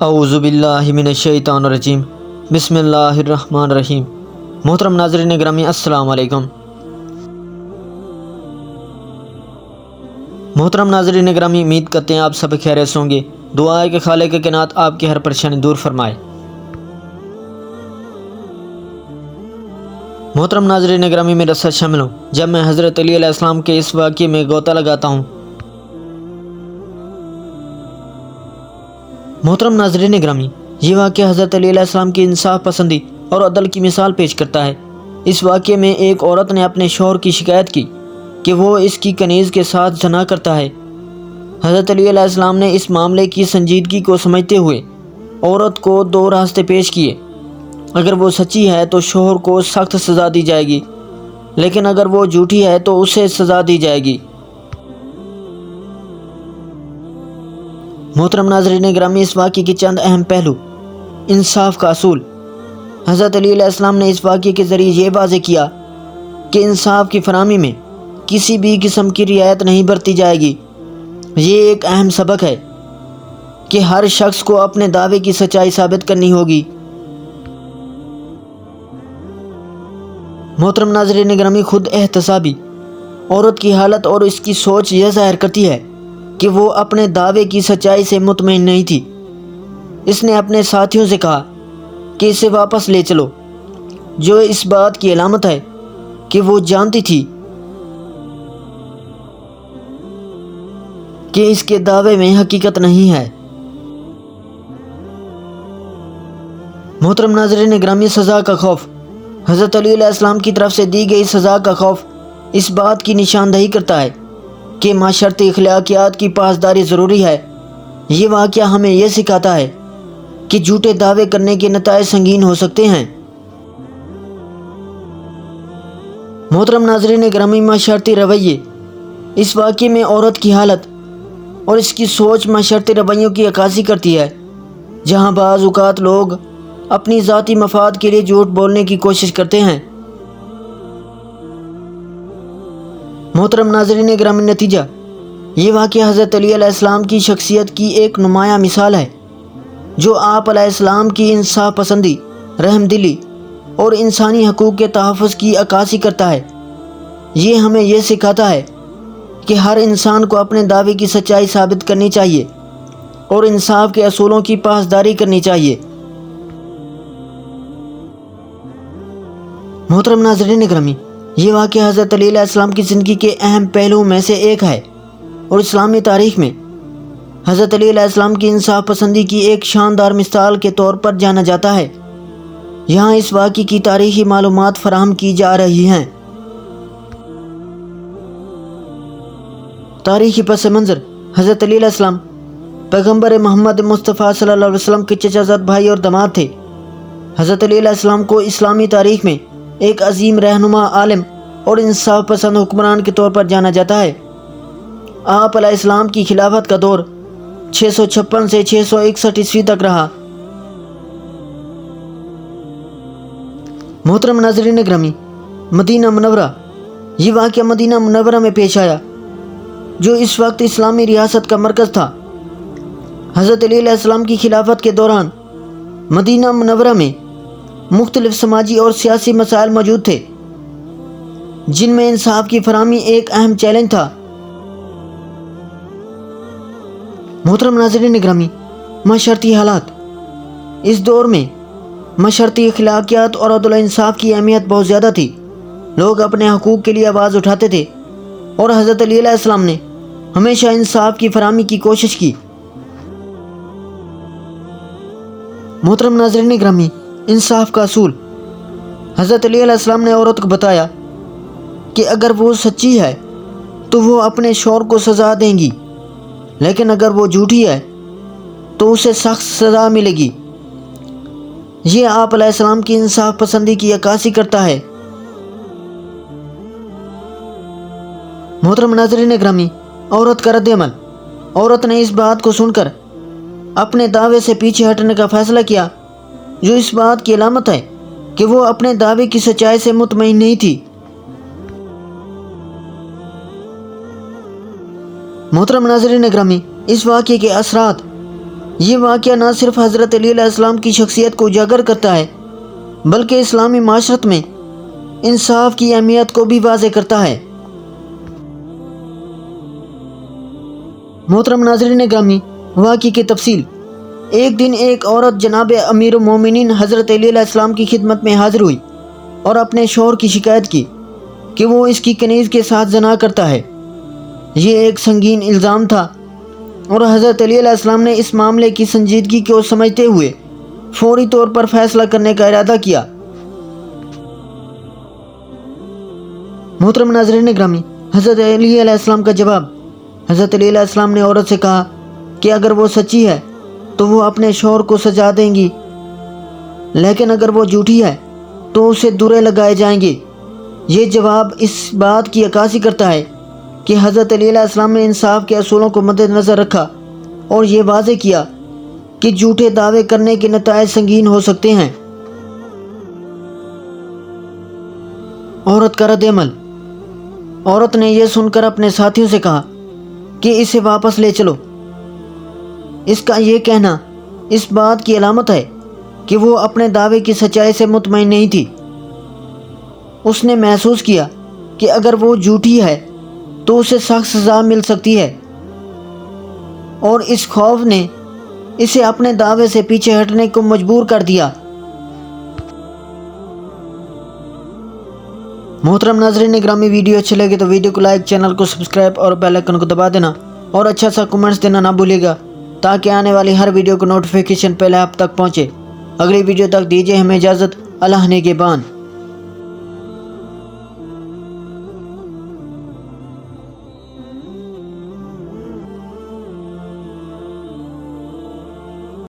اعوذ باللہ من الشیطان الرجیم بسم اللہ الرحمن الرحیم۔ محترم ناظرین گرامی السلام علیکم۔ محترم ناظرین گرامی، امید کرتے ہیں آپ سب خیریت سے ہوں گے۔ دعا ہے کہ خالق کائنات آپ کی ہر پریشانی دور فرمائے۔ محترم ناظرین گرامی، میرے ساتھ شامل ہوں جب میں حضرت علی علیہ السلام کے اس واقعے میں غوطہ لگاتا ہوں۔ محترم ناظرین گرامی، یہ واقعہ حضرت علی علیہ السلام کی انصاف پسندی اور عدل کی مثال پیش کرتا ہے۔ اس واقعے میں ایک عورت نے اپنے شوہر کی شکایت کی کہ وہ اس کی کنیز کے ساتھ زنا کرتا ہے۔ حضرت علی علیہ السلام نے اس معاملے کی سنجیدگی کو سمجھتے ہوئے عورت کو دو راستے پیش کیے۔ اگر وہ سچی ہے تو شوہر کو سخت سزا دی جائے گی، لیکن اگر وہ جھوٹی ہے تو اسے سزا دی جائے گی۔ محترم ناظرین گرامی، اس واقعے کی چند اہم پہلو۔ انصاف کا اصول۔ حضرت علی علیہ السلام نے اس واقعے کے ذریعے یہ واضح کیا کہ انصاف کی فراہمی میں کسی بھی قسم کی رعایت نہیں برتی جائے گی۔ یہ ایک اہم سبق ہے کہ ہر شخص کو اپنے دعوے کی سچائی ثابت کرنی ہوگی۔ محترم ناظرین گرامی، خود احتسابی عورت کی حالت اور اس کی سوچ یہ ظاہر کرتی ہے کہ وہ اپنے دعوے کی سچائی سے مطمئن نہیں تھی۔ اس نے اپنے ساتھیوں سے کہا کہ اسے واپس لے چلو، جو اس بات کی علامت ہے کہ وہ جانتی تھی کہ اس کے دعوے میں حقیقت نہیں ہے۔ محترم ناظرین گرامی، سزا کا خوف۔ حضرت علی علیہ السلام کی طرف سے دی گئی سزا کا خوف اس بات کی نشاندہی کرتا ہے کہ معاشرتی اخلاقیات کی پاسداری ضروری ہے۔ یہ واقعہ ہمیں یہ سکھاتا ہے کہ جھوٹے دعوے کرنے کے نتائج سنگین ہو سکتے ہیں۔ محترم ناظرین گرامی، معاشرتی رویے۔ اس واقعے میں عورت کی حالت اور اس کی سوچ معاشرتی رویوں کی عکاسی کرتی ہے، جہاں بعض اوقات لوگ اپنی ذاتی مفاد کے لیے جھوٹ بولنے کی کوشش کرتے ہیں۔ محترم ناظرین گرامی، نتیجہ۔ یہ واقعہ حضرت علی علیہ السلام کی شخصیت کی ایک نمایاں مثال ہے، جو آپ علیہ السلام کی انصاف پسندی، رحم دلی اور انسانی حقوق کے تحفظ کی عکاسی کرتا ہے۔ یہ ہمیں یہ سکھاتا ہے کہ ہر انسان کو اپنے دعوے کی سچائی ثابت کرنی چاہیے اور انصاف کے اصولوں کی پاسداری کرنی چاہیے۔ محترم ناظرین گرامی، یہ واقعہ حضرت علی علیہ السلام کی زندگی کے اہم پہلوؤں میں سے ایک ہے اور اسلامی تاریخ میں حضرت علی علیہ السلام کی انصاف پسندی کی ایک شاندار مثال کے طور پر جانا جاتا ہے۔ یہاں اس واقعے کی تاریخی معلومات فراہم کی جا رہی ہیں۔ تاریخی پس منظر۔ حضرت علی علیہ السلام پیغمبر محمد مصطفیٰ صلی اللہ علیہ وسلم کے چچا زاد بھائی اور داماد تھے۔ حضرت علی علیہ السلام کو اسلامی تاریخ میں ایک عظیم رہنما، عالم اور انصاف پسند حکمران کے طور پر جانا جاتا ہے۔ آپ علیہ السلام کی خلافت کا دور 656 سے 661 عیسوی تک رہا۔ محترم ناظرین گرامی، مدینہ منورہ۔ یہ واقعہ مدینہ منورہ میں پیش آیا، جو اس وقت اسلامی ریاست کا مرکز تھا۔ حضرت علی علیہ السلام کی خلافت کے دوران مدینہ منورہ میں مختلف سماجی اور سیاسی مسائل موجود تھے، جن میں انصاف کی فراہمی ایک اہم چیلنج تھا۔ محترم ناظرین گرامی، معاشرتی حالات۔ اس دور میں معاشرتی اخلاقیات اور عدل و انصاف کی اہمیت بہت زیادہ تھی۔ لوگ اپنے حقوق کے لیے آواز اٹھاتے تھے اور حضرت علی علیہ السلام نے ہمیشہ انصاف کی فراہمی کی کوشش کی۔ محترم ناظرین گرامی، انصاف کا اصول۔ حضرت علی علیہ السلام نے عورت کو بتایا کہ اگر وہ سچی ہے تو وہ اپنے شوہر کو سزا دیں گی، لیکن اگر وہ جھوٹی ہے تو اسے سخت سزا ملے گی۔ یہ آپ علیہ السلام کی انصاف پسندی کی عکاسی کرتا ہے۔ محترم ناظرین گرامی، عورت کا رد عمل۔ عورت نے اس بات کو سن کر اپنے دعوے سے پیچھے ہٹنے کا فیصلہ کیا، جو اس بات کی علامت ہے کہ وہ اپنے دعوے کی سچائی سے مطمئن نہیں تھی۔ محترم ناظرین گرامی، اس واقعے کے اثرات۔ یہ واقعہ نہ صرف حضرت علی علیہ السلام کی شخصیت کو اجاگر کرتا ہے بلکہ اسلامی معاشرت میں انصاف کی اہمیت کو بھی واضح کرتا ہے۔ محترم ناظرین گرامی، واقعے کی تفصیل۔ ایک دن ایک عورت جناب امیر المومنین حضرت علی علیہ السلام کی خدمت میں حاضر ہوئی اور اپنے شوہر کی شکایت کی کہ وہ اس کی کنیز کے ساتھ زنا کرتا ہے۔ یہ ایک سنگین الزام تھا اور حضرت علی علیہ السلام نے اس معاملے کی سنجیدگی کو سمجھتے ہوئے فوری طور پر فیصلہ کرنے کا ارادہ کیا۔ محترم ناظرین گرامی، حضرت علی علیہ السلام کا جواب۔ حضرت علی علیہ السلام نے عورت سے کہا کہ اگر وہ سچی ہے تو وہ اپنے شوہر کو سزا دیں گی، لیکن اگر وہ جھوٹی ہے تو اسے درے لگائے جائیں گے۔ یہ جواب اس بات کی عکاسی کرتا ہے کہ حضرت علی علیہ السلام نے انصاف کے اصولوں کو مد نظر رکھا اور یہ واضح کیا کہ جھوٹے دعوے کرنے کے نتائج سنگین ہو سکتے ہیں۔ عورت کا رد عمل۔ عورت نے یہ سن کر اپنے ساتھیوں سے کہا کہ اسے واپس لے چلو۔ اس کا یہ کہنا اس بات کی علامت ہے کہ وہ اپنے دعوے کی سچائی سے مطمئن نہیں تھی۔ اس نے محسوس کیا کہ اگر وہ جھوٹی ہے تو اسے سخت سزا مل سکتی ہے، اور اس خوف نے اسے اپنے دعوے سے پیچھے ہٹنے کو مجبور کر دیا۔ محترم ناظرین گرامی، ویڈیو اچھے لگے تو ویڈیو کو لائک، چینل کو سبسکرائب اور بیل آئیکن کو دبا دینا، اور اچھا سا کمنٹس دینا نہ بھولیے گا تاکہ آنے والی ہر ویڈیو کو نوٹیفیکیشن پہلے آپ تک پہنچے۔ اگلی ویڈیو تک دیجیے ہمیں اجازت۔ اللہ نگہبان۔